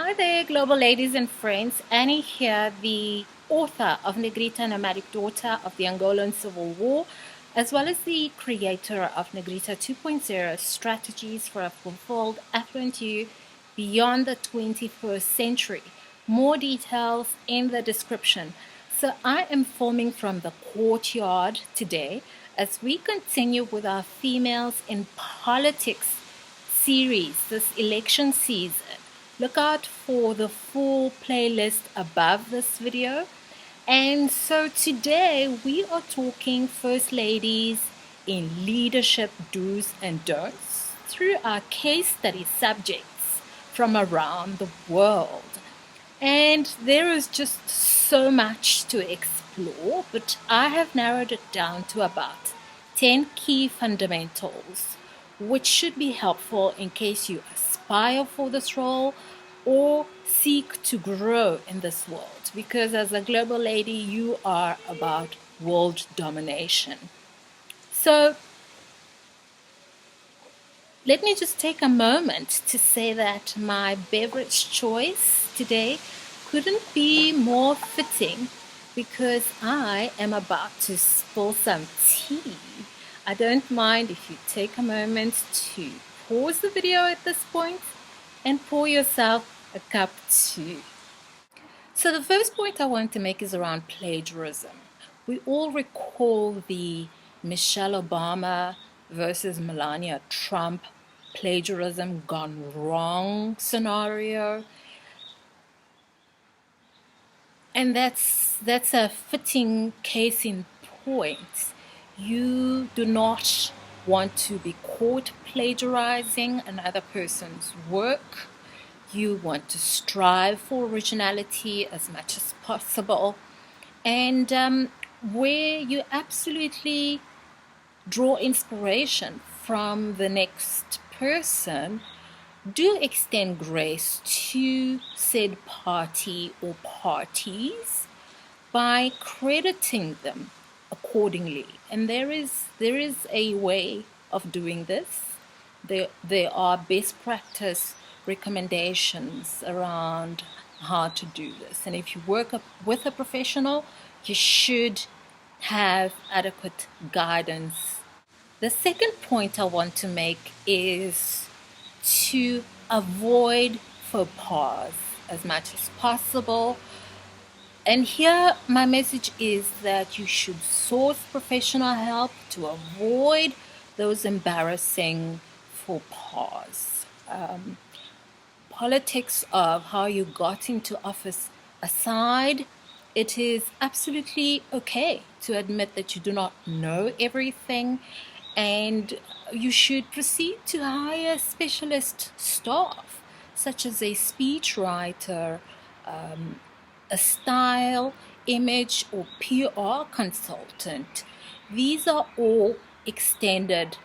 Hi there, global ladies and friends. Annie here, the author of Negrita, Nomadic Daughter of the Angolan Civil War, as well as the creator of Negrita 2.0, Strategies for a Fulfilled Affluent You Beyond the 21st Century. More details in the description. So I am filming from the courtyard today as we continue with our Females in Politics series this election season. Look out for the full playlist above this video. And so today we are talking First Ladies in Leadership Do's and Don'ts through our case study subjects from around the world. And there is just so much to explore, but I have narrowed it down to about 10 key fundamentals, which should be helpful in case you aspire for this role or seek to grow in this world. Because as a global lady, you are about world domination. So let me just take a moment to say that my beverage choice today couldn't be more fitting because I am about to spill some tea. I don't mind if you take a moment to pause the video at this point and pour yourself a cup too. So the first point I want to make is around plagiarism. We all recall the Michelle Obama versus Melania Trump plagiarism gone wrong scenario. And that's a fitting case in point. You do not want to be caught plagiarizing another person's work. You want to strive for originality as much as possible. And where you absolutely draw inspiration from the next person, do extend grace to said party or parties by crediting them accordingly. And there is a way of doing this. There are best practice recommendations around how to do this. And if you work with a professional, you should have adequate guidance. The second point I want to make is to avoid faux pas as much as possible. And here my message is that you should source professional help to avoid those embarrassing faux pas. Politics of how you got into office aside, it is absolutely okay to admit that you do not know everything, and you should proceed to hire specialist staff, such as a speechwriter, a style, image, or PR consultant. These are all extended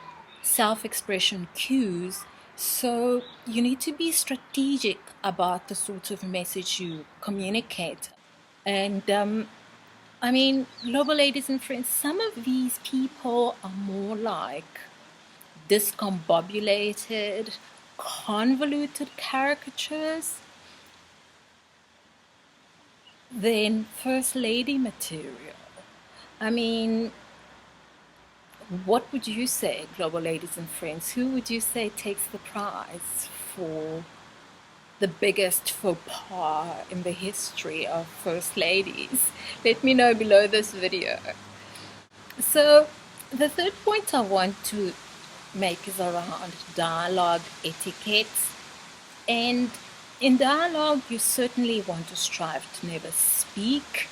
self-expression cues, so you need to be strategic about the sort of message you communicate. And I mean, global ladies and friends, some of these people are more like discombobulated, convoluted caricatures than First Lady material. I mean, what would you say, global ladies and friends? Who would you say takes the prize for the biggest faux pas in the history of First Ladies? Let me know below this video. So the third point I want to make is around dialogue etiquette. And in dialogue, you certainly want to strive to never speak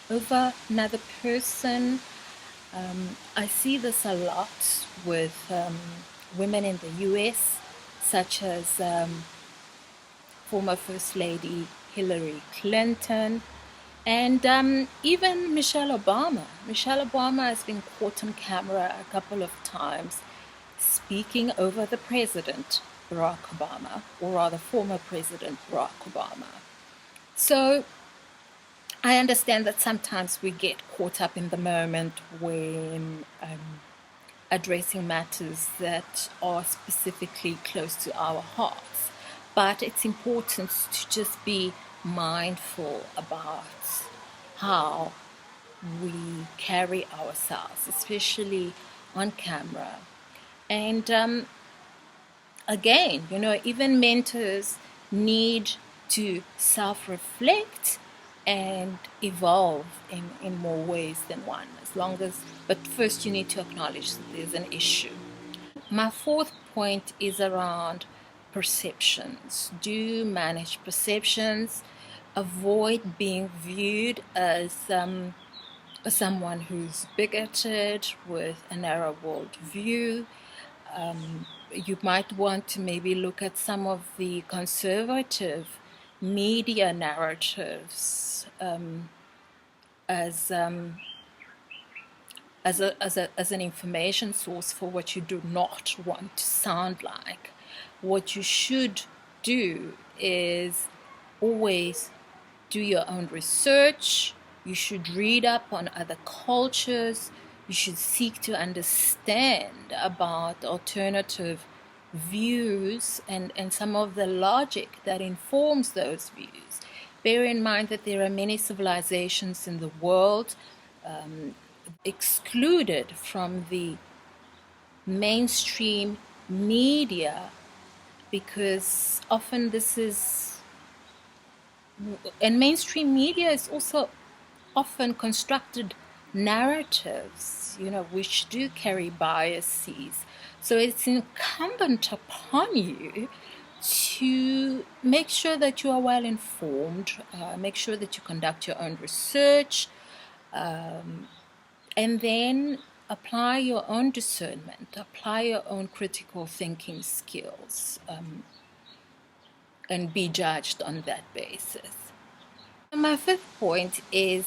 over another person. I see this a lot with women in the US, such as former First Lady Hillary Clinton, and even Michelle Obama. Michelle Obama has been caught on camera a couple of times speaking over the president, Barack Obama, or rather former President Barack Obama. So I understand that sometimes we get caught up in the moment when addressing matters that are specifically close to our hearts. But it's important to just be mindful about how we carry ourselves, especially on camera. And again, even mentors need to self-reflect and evolve in more ways than one, but first you need to acknowledge that there's an issue. My fourth point is around perceptions. Do manage perceptions. Avoid being viewed as someone who's bigoted with a narrow world view. You might want to maybe look at some of the conservative media narratives as an information source for what you do not want to sound like. What you should do is always do your own research. You should read up on other cultures. You should seek to understand about alternative views and some of the logic that informs those views. Bear in mind that there are many civilizations in the world excluded from the mainstream media because often and mainstream media is also often constructed narratives, which do carry biases. So it's incumbent upon you to make sure that you are well informed, make sure that you conduct your own research, and then apply your own discernment, apply your own critical thinking skills, and be judged on that basis. And my fifth point is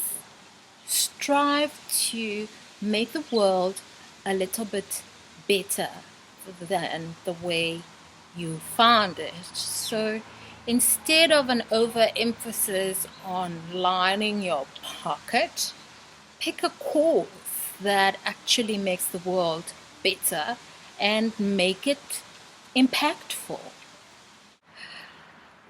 strive to make the world a little bit better than the way you found it. So instead of an overemphasis on lining your pocket, pick a cause that actually makes the world better and make it impactful.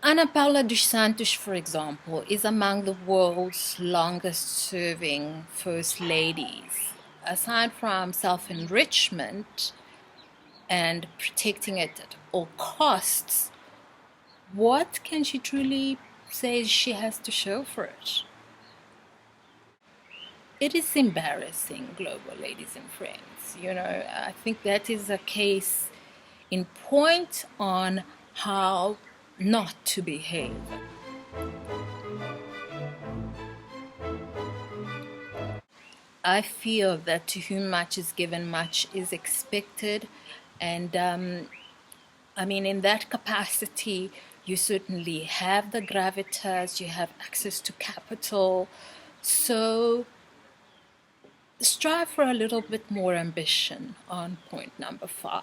Ana Paula dos Santos, for example, is among the world's longest-serving first ladies. Aside from self-enrichment and protecting it at all costs, what can she truly say she has to show for it? It is embarrassing, global ladies and friends. I think that is a case in point on how not to behave. I feel that to whom much is given, much is expected. And in that capacity, you certainly have the gravitas, you have access to capital. So strive for a little bit more ambition on point number 5.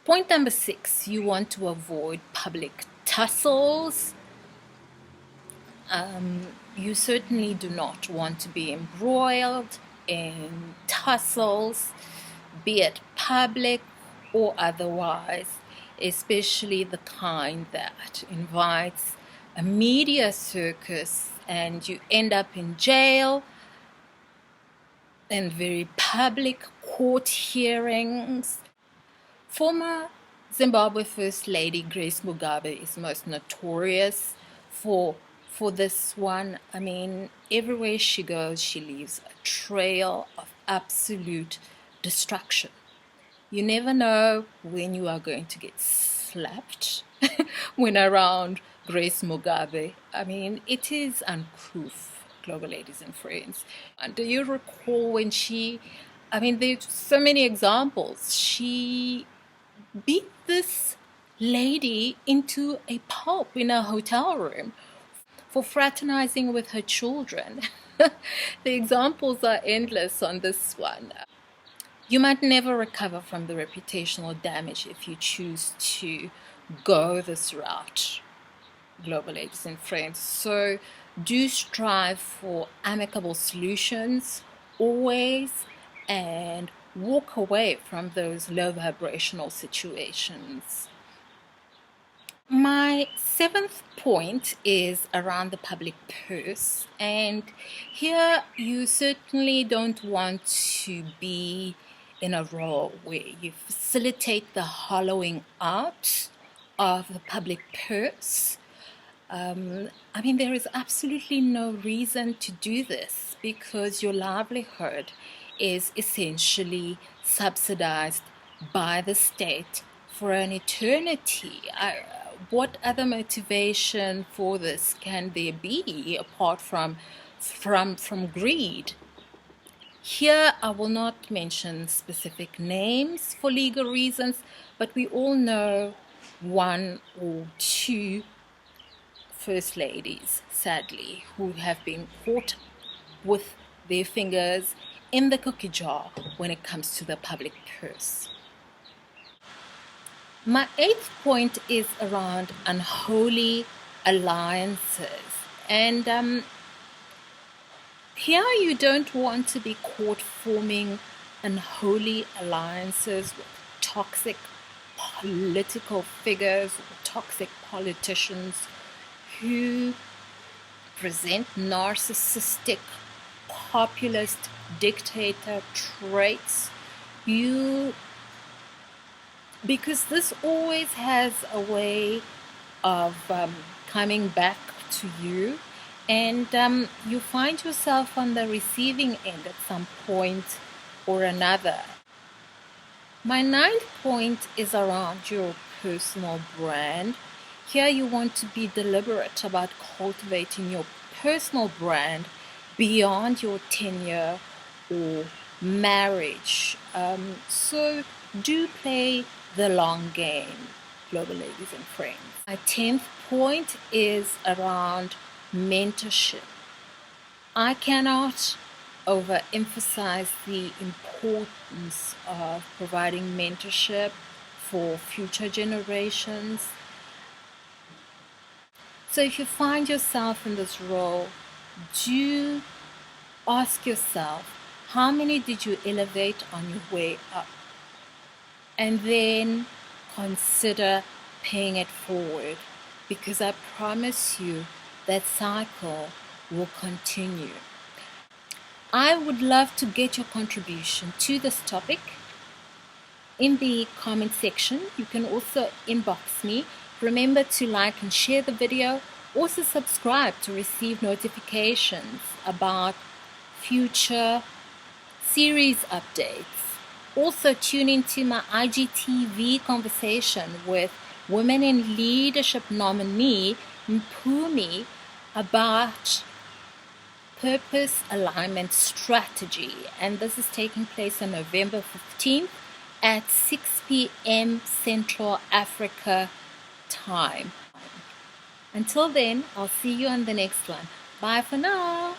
Point number 6, you want to avoid public tussles. You certainly do not want to be embroiled in tussles, be it public or otherwise, especially the kind that invites a media circus and you end up in jail and very public court hearings. Former Zimbabwe First Lady Grace Mugabe is most notorious for this one. Everywhere she goes, she leaves a trail of absolute destruction. You never know when you are going to get slapped when around Grace Mugabe. It is uncouth, global ladies and friends. And do you recall when there's so many examples. She beat this lady into a pulp in a hotel room for fraternizing with her children. The examples are endless on this one. You might never recover from the reputational damage if you choose to go this route, global ladies and friends. So do strive for amicable solutions always, and walk away from those low vibrational situations. My seventh point is around the public purse, and here you certainly don't want to be in a role where you facilitate the hollowing out of the public purse. I mean, there is absolutely no reason to do this because your livelihood is essentially subsidized by the state for an eternity. What other motivation for this can there be apart from greed? Here, I will not mention specific names for legal reasons, but we all know one or two first ladies, sadly, who have been caught with their fingers in the cookie jar when it comes to the public purse. My eighth point is around unholy alliances. And here you don't want to be caught forming unholy alliances with toxic political figures or toxic politicians who present narcissistic, populist, dictator traits. Because this always has a way of coming back to you, and you find yourself on the receiving end at some point or another. My ninth point is around your personal brand. Here you want to be deliberate about cultivating your personal brand beyond your tenure or marriage. So do play the long game, global ladies and friends. My 10th point is around mentorship. I cannot overemphasize the importance of providing mentorship for future generations. So if you find yourself in this role, do ask yourself, how many did you elevate on your way up? And then consider paying it forward, because I promise you that cycle will continue. I would love to get your contribution to this topic in the comment section. You can also inbox me. Remember to like and share the video. Also subscribe to receive notifications about future series updates. Also tune into my IGTV conversation with Women in Leadership nominee Mpumi about purpose alignment strategy, and this is taking place on November 15th at 6 p.m. Central Africa time. Until then, I'll see you on the next one. Bye for now.